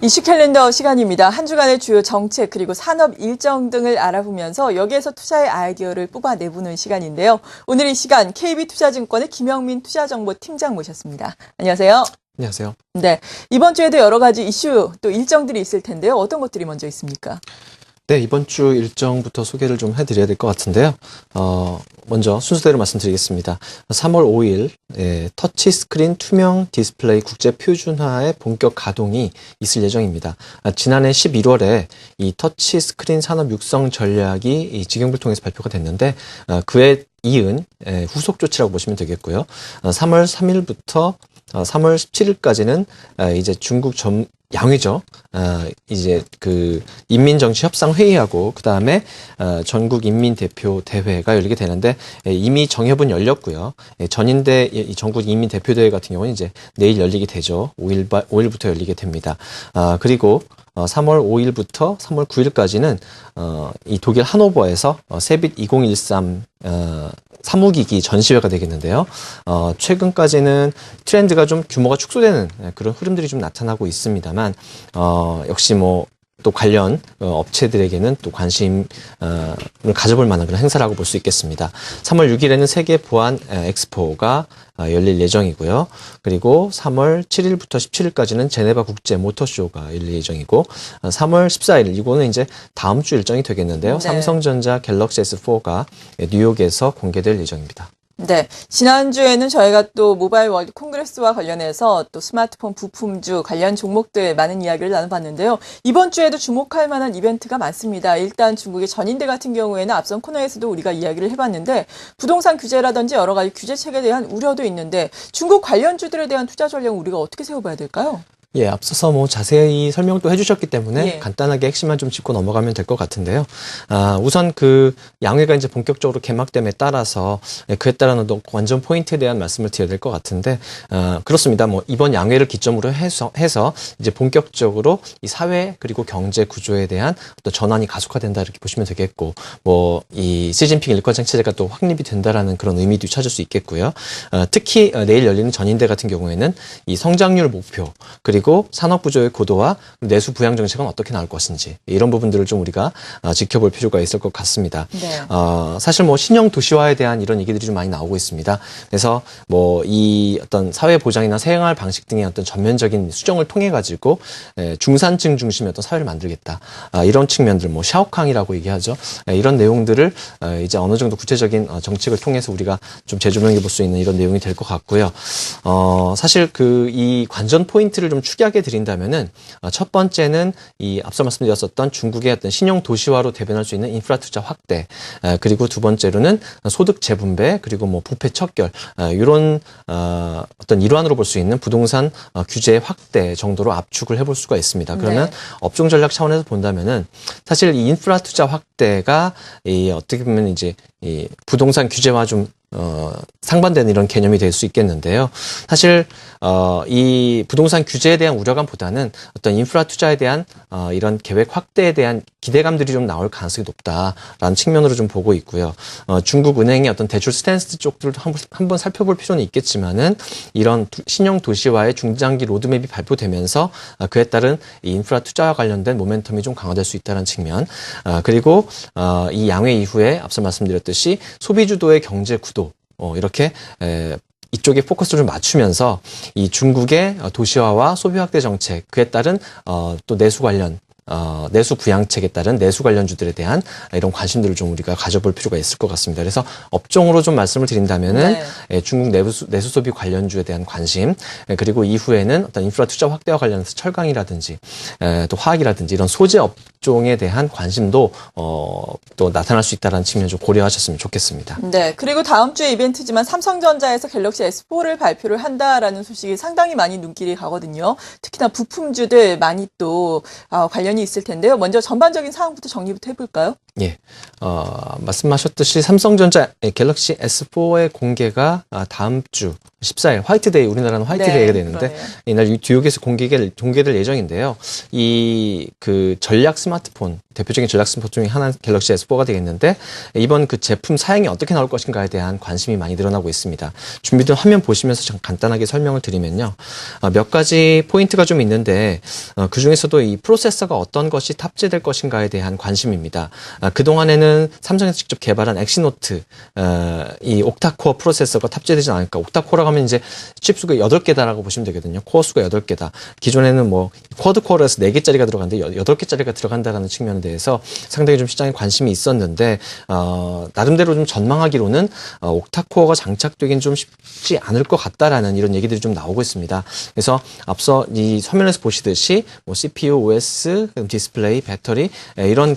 이슈 캘린더 시간입니다. 한 주간의 주요 정책 그리고 산업 일정 등을 알아보면서 여기에서 투자의 아이디어를 뽑아내보는 시간인데요. 오늘 이 시간 KB투자증권의 김영민 투자정보팀장 모셨습니다. 안녕하세요. 안녕하세요. 네, 이번 주에도 여러 가지 이슈 또 일정들이 있을 텐데요. 어떤 것들이 먼저 있습니까? 네, 이번 주 일정부터 소개를 좀 해드려야 될 것 같은데요. 먼저 순서대로 말씀드리겠습니다. 3월 5일 터치스크린 투명 디스플레이 국제 표준화의 본격 가동이 있을 예정입니다. 지난해 11월에 이 터치스크린 산업 육성 전략이 이 직영부를 통해서 발표가 됐는데 그에 이은 후속 조치라고 보시면 되겠고요. 3월 3일부터 3월 17일까지는 이제 중국 양회죠. 이제 그 인민정치협상회의하고 그 다음에 전국 인민대표 대회가 열리게 되는데 이미 정협은 열렸고요. 전인대 이 전국 인민대표대회 같은 경우는 이제 내일 열리게 되죠. 5일부터 열리게 됩니다. 그리고 3월 5일부터 3월 9일까지는 이 독일 하노버에서 세빛 2013 사무기기 전시회가 되겠는데요. 최근까지는 트렌드가 좀 규모가 축소되는 그런 흐름들이 좀 나타나고 있습니다만, 역시 또 관련 업체들에게는 또 관심을 가져볼 만한 그런 행사라고 볼 수 있겠습니다. 3월 6일에는 세계 보안 엑스포가 열릴 예정이고요. 그리고 3월 7일부터 17일까지는 제네바 국제 모터쇼가 열릴 예정이고 3월 14일 이거는 이제 다음 주 일정이 되겠는데요. 네. 삼성전자 갤럭시 S4가 뉴욕에서 공개될 예정입니다. 네, 지난주에는 저희가 또 모바일 월드 콩그레스와 관련해서 또 스마트폰 부품주 관련 종목들 많은 이야기를 나눠봤는데요. 이번 주에도 주목할 만한 이벤트가 많습니다. 일단 중국의 전인대 같은 경우에는 앞선 코너에서도 우리가 이야기를 해봤는데 부동산 규제라든지 여러 가지 규제 체계에 대한 우려도 있는데 중국 관련주들에 대한 투자 전략은 우리가 어떻게 세워봐야 될까요? 예, 앞서서 자세히 설명도 해주셨기 때문에 예. 간단하게 핵심만 좀 짚고 넘어가면 될 것 같은데요. 우선 그 양회가 이제 본격적으로 개막됨에 따라서 그에 따른 관전 포인트에 대한 말씀을 드려야 될 것 같은데, 그렇습니다. 이번 양회를 기점으로 해서 이제 본격적으로 이 사회 그리고 경제 구조에 대한 어떤 전환이 가속화된다 이렇게 보시면 되겠고, 이 시진핑 일과장 체제가 또 확립이 된다라는 그런 의미도 찾을 수 있겠고요. 특히 내일 열리는 전인대 같은 경우에는 이 성장률 목표 그리고 산업 구조의 고도와 내수 부양 정책은 어떻게 나올 것인지 이런 부분들을 좀 우리가 지켜볼 필요가 있을 것 같습니다. 네. 사실 신형 도시화에 대한 이런 얘기들이 좀 많이 나오고 있습니다. 그래서 이 어떤 사회 보장이나 생활 방식 등의 어떤 전면적인 수정을 통해 가지고 중산층 중심의 어떤 사회를 만들겠다. 이런 측면들 샤오캉이라고 얘기하죠. 이런 내용들을 이제 어느 정도 구체적인 정책을 통해서 우리가 좀 재조명해 볼 수 있는 이런 내용이 될 것 같고요. 사실 이 관전 포인트를 좀 축약해 드린다면은 첫 번째는 이 앞서 말씀드렸었던 중국의 어떤 신형 도시화로 대변할 수 있는 인프라 투자 확대, 그리고 두 번째로는 소득 재분배 그리고 부패 척결 이런 어떤 일환으로 볼 수 있는 부동산 규제 확대 정도로 압축을 해볼 수가 있습니다. 그러면 네. 업종 전략 차원에서 본다면은 사실 이 인프라 투자 확대가 어떻게 보면 이제 이 부동산 규제와 좀 상반되는 이런 개념이 될 수 있겠는데요. 사실 이 부동산 규제에 대한 우려감보다는 어떤 인프라 투자에 대한 이런 계획 확대에 대한 기대감들이 좀 나올 가능성이 높다라는 측면으로 좀 보고 있고요. 중국 은행의 어떤 대출 스탠스 쪽들도 한번 살펴볼 필요는 있겠지만은 이런 신형 도시화의 중장기 로드맵이 발표되면서 그에 따른 이 인프라 투자와 관련된 모멘텀이 좀 강화될 수 있다는 측면, 그리고 이 양회 이후에 앞서 말씀드렸듯이 소비 주도의 경제 구도 이렇게 이쪽에 포커스를 좀 맞추면서 이 중국의 도시화와 소비 확대 정책, 그에 따른 또 내수 관련 내수 부양책에 따른 내수 관련주들에 대한 이런 관심들을 좀 우리가 가져볼 필요가 있을 것 같습니다. 그래서 업종으로 좀 말씀을 드린다면은 중국 내수 소비 관련주에 대한 관심, 그리고 이후에는 어떤 인프라 투자 확대와 관련해서 철강이라든지 또 화학이라든지 이런 소재 업종에 대한 관심도 또 나타날 수 있다는 측면 좀 고려하셨으면 좋겠습니다. 네, 그리고 다음 주에 이벤트지만 삼성전자에서 갤럭시 S4를 발표를 한다라는 소식이 상당히 많이 눈길이 가거든요. 특히나 부품주들 많이 또 관련이 있을 텐데요. 먼저 전반적인 상황부터 정리부터 해볼까요? 예, 말씀하셨듯이 삼성전자 갤럭시 S4의 공개가 다음 주 14일 화이트데이, 우리나라는 화이트데이가 되는데 그러네요. 이날 뉴욕에서 공개될 예정인데요. 이 그 전략 스마트폰, 대표적인 전략 스마트폰 중에 하나 갤럭시 S4가 되겠는데 이번 그 제품 사양이 어떻게 나올 것인가에 대한 관심이 많이 늘어나고 있습니다. 준비된 화면 보시면서 좀 간단하게 설명을 드리면요. 몇 가지 포인트가 좀 있는데 그 중에서도 이 프로세서가 어떤 것이 탑재될 것인가에 대한 관심입니다. 그동안에는 삼성에서 직접 개발한 엑시노트, 이 옥타코어 프로세서가 탑재되지 않을까. 옥타코어라고 하면 이제 칩 수가 8개다라고 보시면 되거든요. 코어 수가 8개다. 기존에는 뭐 쿼드 코어에서 4개짜리가 들어갔는데 8개짜리가 들어간다라는 측면에 대해서 상당히 좀 시장에 관심이 있었는데, 나름대로 좀 전망하기로는 옥타코어가 장착되긴 좀 쉽지 않을 것 같다라는 이런 얘기들이 좀 나오고 있습니다. 그래서 앞서 이 화면에서 보시듯이 뭐 CPU, OS, 디스플레이, 배터리, 이런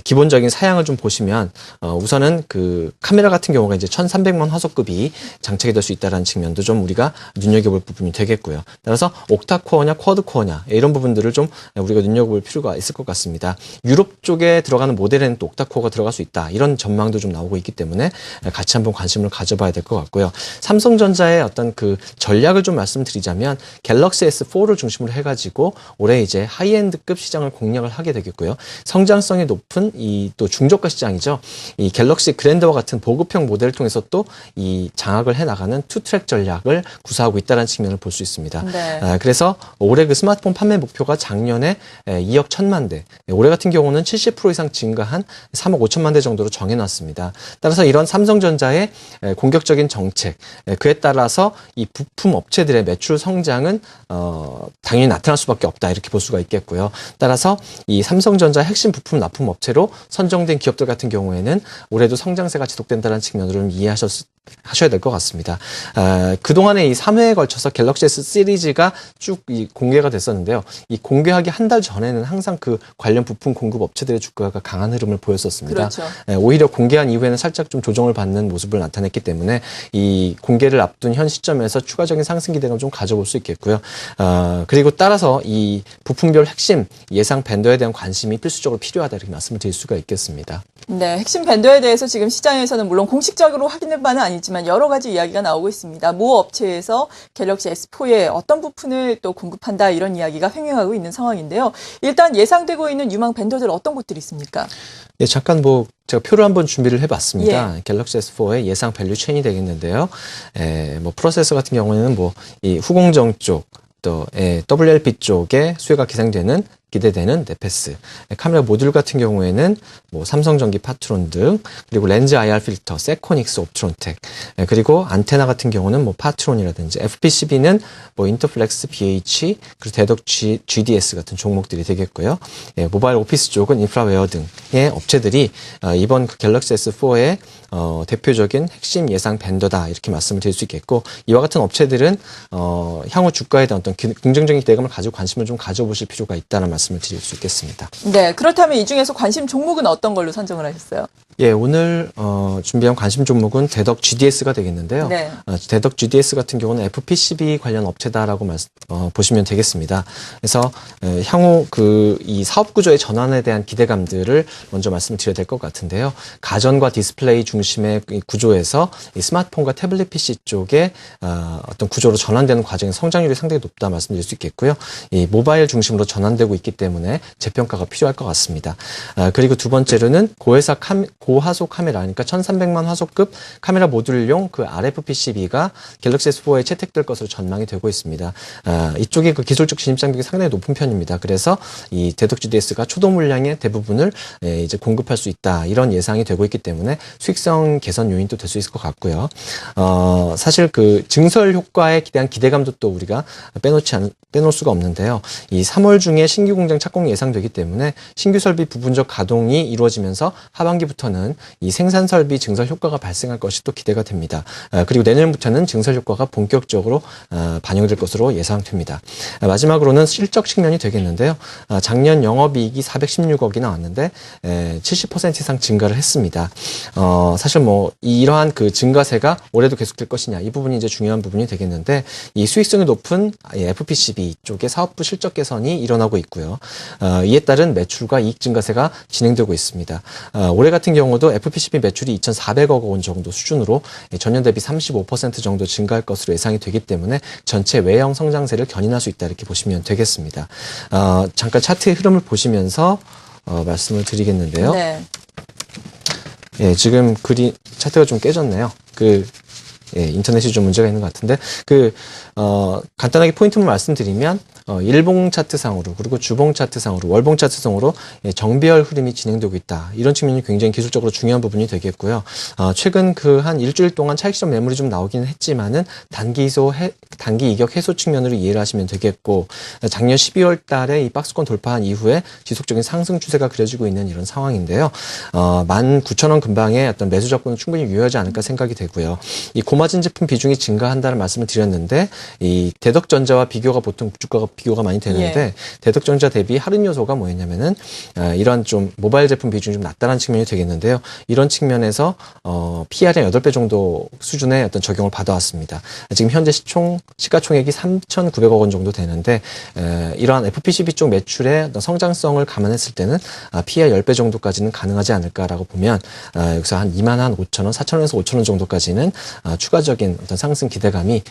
기본적인 사양을 좀 보시면, 우선은 그 카메라 같은 경우가 이제 1300만 화소급이 장착이 될 수 있다는 측면도 좀 우리가 눈여겨볼 부분이 되겠고요. 따라서 옥타코어냐 쿼드코어냐 이런 부분들을 좀 우리가 눈여겨볼 필요가 있을 것 같습니다. 유럽 쪽에 들어가는 모델에는 또 옥타코어가 들어갈 수 있다. 이런 전망도 좀 나오고 있기 때문에 같이 한번 관심을 가져봐야 될 것 같고요. 삼성전자의 어떤 그 전략을 좀 말씀드리자면 갤럭시 S4를 중심으로 해가지고 올해 이제 하이엔드급 시장을 공략을 하게 되겠고요. 성장성이 높은 이 또 중저가 시장이죠. 이 갤럭시 그랜드와 같은 보급형 모델을 통해서 또 이 장악을 해 나가는 투트랙 전략을 구사하고 있다는 측면을 볼 수 있습니다. 네. 그래서 올해 그 스마트폰 판매 목표가 작년에 2억 1천만 대, 올해 같은 경우는 70% 이상 증가한 3억 5천만 대 정도로 정해놨습니다. 따라서 이런 삼성전자의 공격적인 정책, 그에 따라서 이 부품 업체들의 매출 성장은 당연히 나타날 수밖에 없다, 이렇게 볼 수가 있겠고요. 따라서 이 삼성전자 핵심 부품 납품 업체로 선정된 기업들 같은 경우에는 올해도 성장세가 지속된다는 측면으로 좀 이해하셔야 될 것 같습니다. 그동안에 이 3회에 걸쳐서 갤럭시 S 시리즈가 쭉 공개가 됐었는데요. 이 공개하기 한 달 전에는 항상 그 관련 부품 공급 업체들의 주가가 강한 흐름을 보였었습니다. 그렇죠. 오히려 공개한 이후에는 살짝 좀 조정을 받는 모습을 나타냈기 때문에 이 공개를 앞둔 현 시점에서 추가적인 상승 기대감을 좀 가져볼 수 있겠고요. 그리고 따라서 이 부품별 핵심 예상 밴더에 대한 관심이 필수적으로 필요하다, 이렇게 말씀을 드릴 수가 있겠습니다. 네, 핵심 밴더에 대해서 지금 시장에서는 물론 공식적으로 확인된 바는 아니지만 여러 가지 이야기가 나오고 있습니다. 모 업체에서 갤럭시 S4에 어떤 부품을 또 공급한다, 이런 이야기가 횡행하고 있는 상황인데요. 일단 예상되고 있는 유망 밴더들 어떤 것들이 있습니까? 예, 잠깐 제가 표를 한번 준비를 해봤습니다. 예. 갤럭시 S4의 예상 밸류 체인이 되겠는데요. 프로세서 같은 경우에는 이 후공정 쪽, 또 WLP 쪽에 수요가 기대되는 네페스, 카메라 모듈 같은 경우에는 삼성전기 파트론 등, 그리고 렌즈 IR 필터, 세코닉스, 옵트론텍, 그리고 안테나 같은 경우는 파트론이라든지, FPCB는 인터플렉스, BH, 그리고 대덕 GDS 같은 종목들이 되겠고요. 모바일 오피스 쪽은 인프라웨어 등의 업체들이 이번 그 갤럭시 S4의 대표적인 핵심 예상 밴더다, 이렇게 말씀을 드릴 수 있겠고, 이와 같은 업체들은 향후 주가에 대한 어떤 긍정적인 기대감을 가지고 관심을 좀 가져보실 필요가 있다는 말씀을 드릴 수 있겠습니다. 네, 그렇다면 이 중에서 관심 종목은 어떤 걸로 선정을 하셨어요? 예, 오늘 준비한 관심 종목은 대덕 GDS가 되겠는데요. 네. 대덕 GDS 같은 경우는 FPCB 관련 업체다라고 보시면 되겠습니다. 그래서 향후 이 사업 구조의 전환에 대한 기대감들을 먼저 말씀을 드려야 될 것 같은데요. 가전과 디스플레이 중심의 이 구조에서 이 스마트폰과 태블릿 PC 쪽에 어떤 구조로 전환되는 과정의 성장률이 상당히 높다 말씀드릴 수 있겠고요. 이 모바일 중심으로 전환되고 있기 때문에 재평가가 필요할 것 같습니다. 그리고 두 번째로는 고화소 카메라, 그러니까 1300만 화소급 카메라 모듈용 그 RFPCB가 갤럭시 S4에 채택될 것으로 전망이 되고 있습니다. 이쪽이 그 기술적 진입 장벽이 상당히 높은 편입니다. 그래서 이 대덕 GDS가 초도 물량의 대부분을 이제 공급할 수 있다, 이런 예상이 되고 있기 때문에 수익성 개선 요인도 될 수 있을 것 같고요. 사실 그 증설 효과에 대한 기대감도 또 우리가 빼놓을 수가 없는데요. 이 3월 중에 신규 공장 착공이 예상되기 때문에 신규 설비 부분적 가동이 이루어지면서 하반기부터는 이 생산 설비 증설 효과가 발생할 것이 또 기대가 됩니다. 그리고 내년부터는 증설 효과가 본격적으로 반영될 것으로 예상됩니다. 마지막으로는 실적 측면이 되겠는데요. 작년 영업이익이 416억이 나왔는데 70% 이상 증가를 했습니다. 사실 이러한 그 증가세가 올해도 계속될 것이냐, 이 부분이 이제 중요한 부분이 되겠는데, 이 수익성이 높은 FPCB 쪽의 사업부 실적 개선이 일어나고 있고요. 있고요. 이에 따른 매출과 이익 증가세가 진행되고 있습니다. 올해 같은 경우도 FPCB 매출이 2,400억 원 정도 수준으로 전년 대비 35% 정도 증가할 것으로 예상이 되기 때문에 전체 외형 성장세를 견인할 수 있다 이렇게 보시면 되겠습니다. 잠깐 차트의 흐름을 보시면서 말씀을 드리겠는데요. 네. 예, 지금 차트가 좀 깨졌네요. 인터넷이 좀 문제가 있는 것 같은데, 간단하게 포인트만 말씀드리면, 일봉 차트상으로, 그리고 주봉 차트상으로, 월봉 차트상으로 정배열 흐름이 진행되고 있다. 이런 측면이 굉장히 기술적으로 중요한 부분이 되겠고요. 최근 한 일주일 동안 차익실현 매물이 좀 나오기는 했지만은, 단기 이격 해소 측면으로 이해를 하시면 되겠고, 작년 12월 달에 이 박스권 돌파한 이후에 지속적인 상승 추세가 그려지고 있는 이런 상황인데요. 19,000원 근방의 어떤 매수 접근은 충분히 유효하지 않을까 생각이 되고요. 이 고마진 제품 비중이 증가한다는 말씀을 드렸는데, 이 대덕전자와 보통 주가가 비교가 많이 되는데, 예. 대덕전자 대비 할인 요소가 뭐였냐면은, 이런 좀 모바일 제품 비중이 좀 낮다는 측면이 되겠는데요. 이런 측면에서, PR의 8배 정도 수준의 어떤 적용을 받아왔습니다. 지금 현재 시가총액이 3,900억 원 정도 되는데, 이러한 FPCB 쪽 매출의 어떤 성장성을 감안했을 때는, PR 10배 정도까지는 가능하지 않을까라고 보면, 여기서 한 25,000원, 4,000원에서 5,000원 정도까지는, 추가적인 어떤 상승 기대감이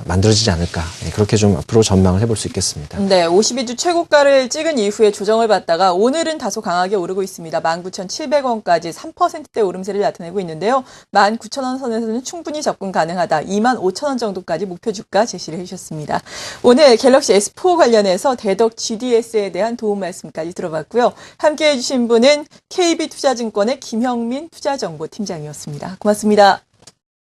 만들어지지 않을까. 그렇게 좀 앞으로 전망을 해볼 수 있겠습니다. 네, 52주 최고가를 찍은 이후에 조정을 받다가 오늘은 다소 강하게 오르고 있습니다. 19,700원까지 3%대 오름세를 나타내고 있는데요. 19,000원 선에서는 충분히 접근 가능하다. 25,000원 정도까지 목표 주가 제시를 해주셨습니다. 오늘 갤럭시 S4 관련해서 대덕 GDS에 대한 도움 말씀까지 들어봤고요. 함께해 주신 분은 KB투자증권의 김형민 투자정보팀장이었습니다. 고맙습니다.